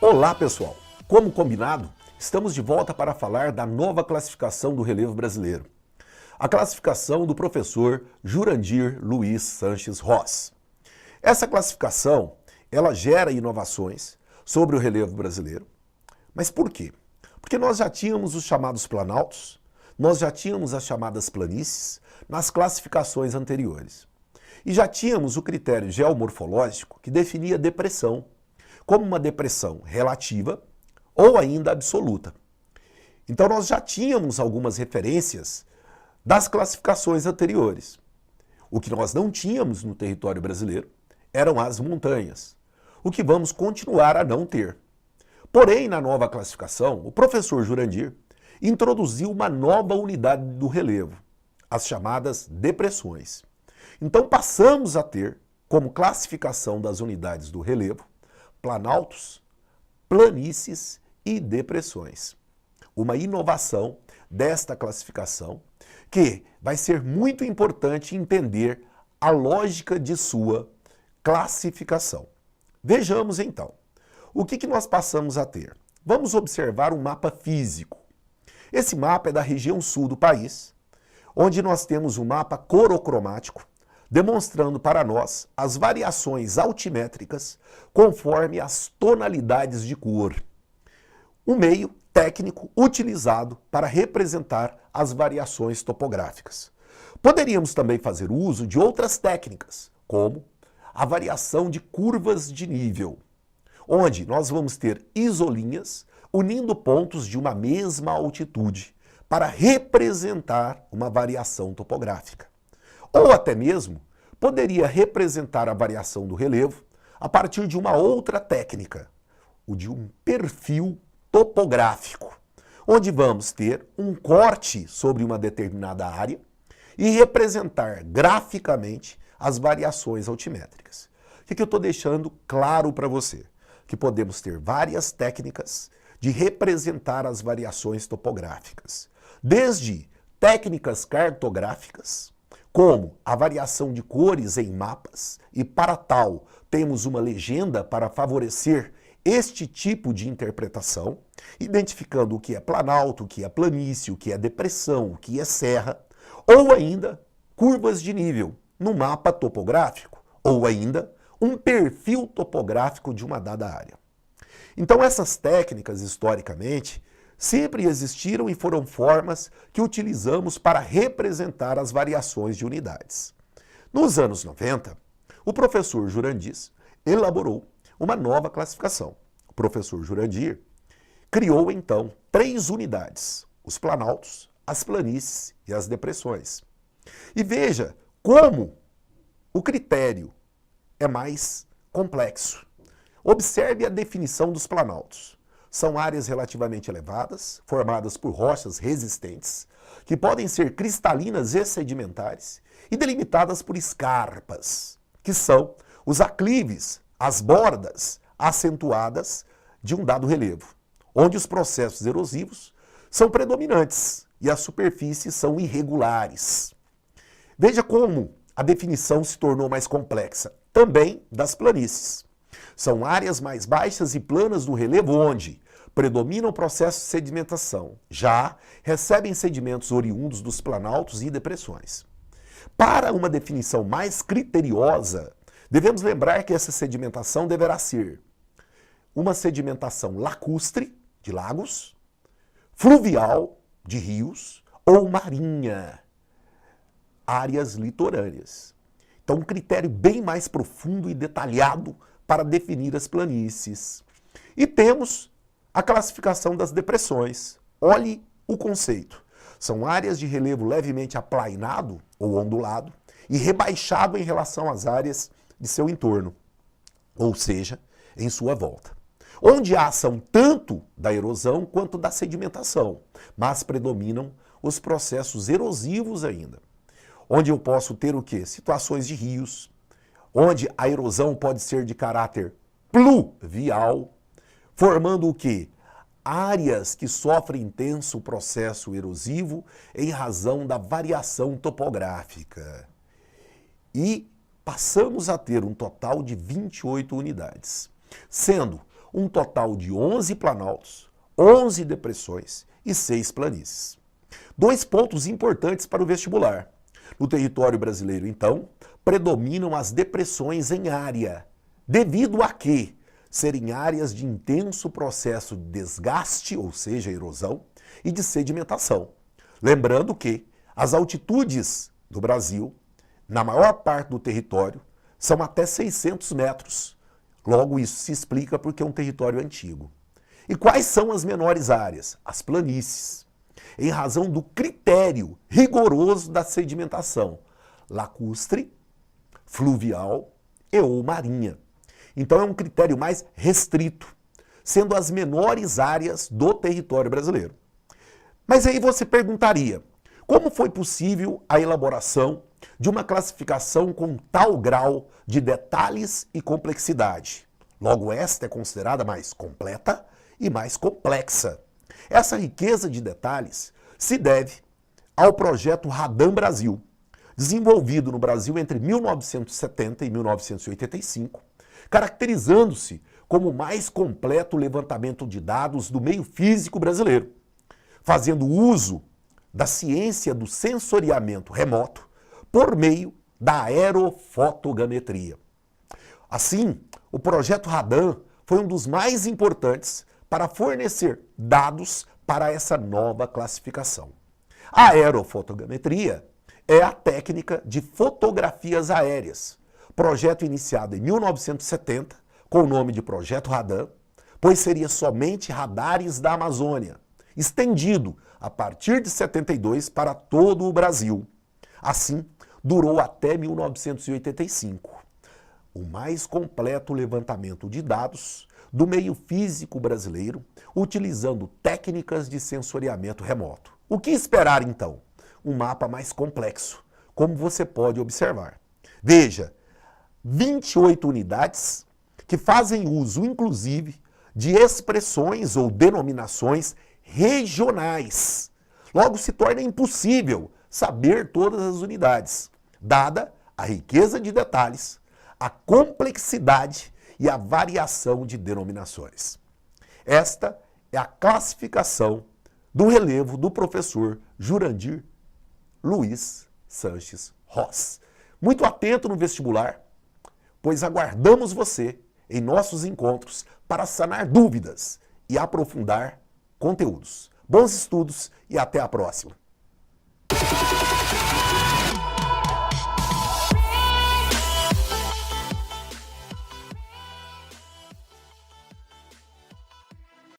Olá pessoal, como combinado, estamos de volta para falar da nova classificação do relevo brasileiro. A classificação do professor Jurandir Luiz Sanches Ross. Essa classificação, ela gera inovações sobre o relevo brasileiro. Mas por quê? Porque nós já tínhamos os chamados planaltos, nós já tínhamos as chamadas planícies nas classificações anteriores. E já tínhamos o critério geomorfológico que definia depressão como uma depressão relativa ou ainda absoluta. Então nós já tínhamos algumas referências das classificações anteriores. O que nós não tínhamos no território brasileiro eram as montanhas, o que vamos continuar a não ter. Porém, na nova classificação, o professor Jurandir introduziu uma nova unidade do relevo, as chamadas depressões. Então passamos a ter, como classificação das unidades do relevo, planaltos, planícies e depressões. Uma inovação desta classificação que vai ser muito importante entender a lógica de sua classificação. Vejamos então, o que nós passamos a ter? Vamos observar um mapa físico. Esse mapa é da região sul do país, onde nós temos um mapa corocromático, demonstrando para nós as variações altimétricas conforme as tonalidades de cor. Um meio técnico utilizado para representar as variações topográficas. Poderíamos também fazer uso de outras técnicas, como a variação de curvas de nível, onde nós vamos ter isolinhas unindo pontos de uma mesma altitude para representar uma variação topográfica. Ou até mesmo poderia representar a variação do relevo a partir de uma outra técnica, o de um perfil topográfico, onde vamos ter um corte sobre uma determinada área e representar graficamente as variações altimétricas. O que eu estou deixando claro para você? Que podemos ter várias técnicas de representar as variações topográficas, desde técnicas cartográficas, como a variação de cores em mapas, e para tal temos uma legenda para favorecer este tipo de interpretação, identificando o que é planalto, o que é planície, o que é depressão, o que é serra, ou ainda curvas de nível no mapa topográfico, ou ainda um perfil topográfico de uma dada área. Então essas técnicas, historicamente, sempre existiram e foram formas que utilizamos para representar as variações de unidades. Nos anos 90, o professor Jurandir elaborou uma nova classificação. O professor Jurandir criou, então, 3 unidades: os planaltos, as planícies e as depressões. E veja como o critério é mais complexo. Observe a definição dos planaltos. São áreas relativamente elevadas, formadas por rochas resistentes, que podem ser cristalinas e sedimentares, e delimitadas por escarpas, que são os aclives, as bordas acentuadas de um dado relevo, onde os processos erosivos são predominantes e as superfícies são irregulares. Veja como a definição se tornou mais complexa, também das planícies. São áreas mais baixas e planas do relevo onde predomina o processo de sedimentação, já recebem sedimentos oriundos dos planaltos e depressões. Para uma definição mais criteriosa, devemos lembrar que essa sedimentação deverá ser uma sedimentação lacustre, de lagos, fluvial, de rios, ou marinha, áreas litorâneas. Então, um critério bem mais profundo e detalhado para definir as planícies. E temos a classificação das depressões. Olhe o conceito. São áreas de relevo levemente aplainado ou ondulado e rebaixado em relação às áreas de seu entorno, ou seja, em sua volta, onde há ação tanto da erosão quanto da sedimentação, mas predominam os processos erosivos ainda. Onde eu posso ter o quê? Situações de rios, onde a erosão pode ser de caráter pluvial, formando o quê? Áreas que sofrem intenso processo erosivo em razão da variação topográfica. E passamos a ter um total de 28 unidades, sendo um total de 11 planaltos, 11 depressões e 6 planícies. 2 pontos importantes para o vestibular. No território brasileiro, então, predominam as depressões em área, devido a que serem áreas de intenso processo de desgaste, ou seja, erosão, e de sedimentação. Lembrando que as altitudes do Brasil, na maior parte do território, são até 600 metros. Logo, isso se explica porque é um território antigo. E quais são as menores áreas? As planícies. Em razão do critério rigoroso da sedimentação lacustre, fluvial e ou marinha. Então é um critério mais restrito, sendo as menores áreas do território brasileiro. Mas aí você perguntaria, como foi possível a elaboração de uma classificação com tal grau de detalhes e complexidade? Logo, esta é considerada mais completa e mais complexa. Essa riqueza de detalhes se deve ao projeto Radan Brasil, desenvolvido no Brasil entre 1970 e 1985, caracterizando-se como o mais completo levantamento de dados do meio físico brasileiro, fazendo uso da ciência do sensoriamento remoto por meio da aerofotogrametria. Assim, o projeto Radan foi um dos mais importantes para fornecer dados para essa nova classificação. A aerofotogrametria é a técnica de fotografias aéreas, projeto iniciado em 1970 com o nome de Projeto Radan, pois seria somente radares da Amazônia, estendido a partir de 72 para todo o Brasil. Assim, durou até 1985. O mais completo levantamento de dados do meio físico brasileiro, utilizando técnicas de sensoriamento remoto. O que esperar, então? Um mapa mais complexo, como você pode observar. Veja, 28 unidades que fazem uso, inclusive, de expressões ou denominações regionais. Logo, se torna impossível saber todas as unidades, dada a riqueza de detalhes, a complexidade e a variação de denominações. Esta é a classificação do relevo do professor Jurandir Luiz Sanches Ross. Muito atento no vestibular, pois aguardamos você em nossos encontros para sanar dúvidas e aprofundar conteúdos. Bons estudos e até a próxima!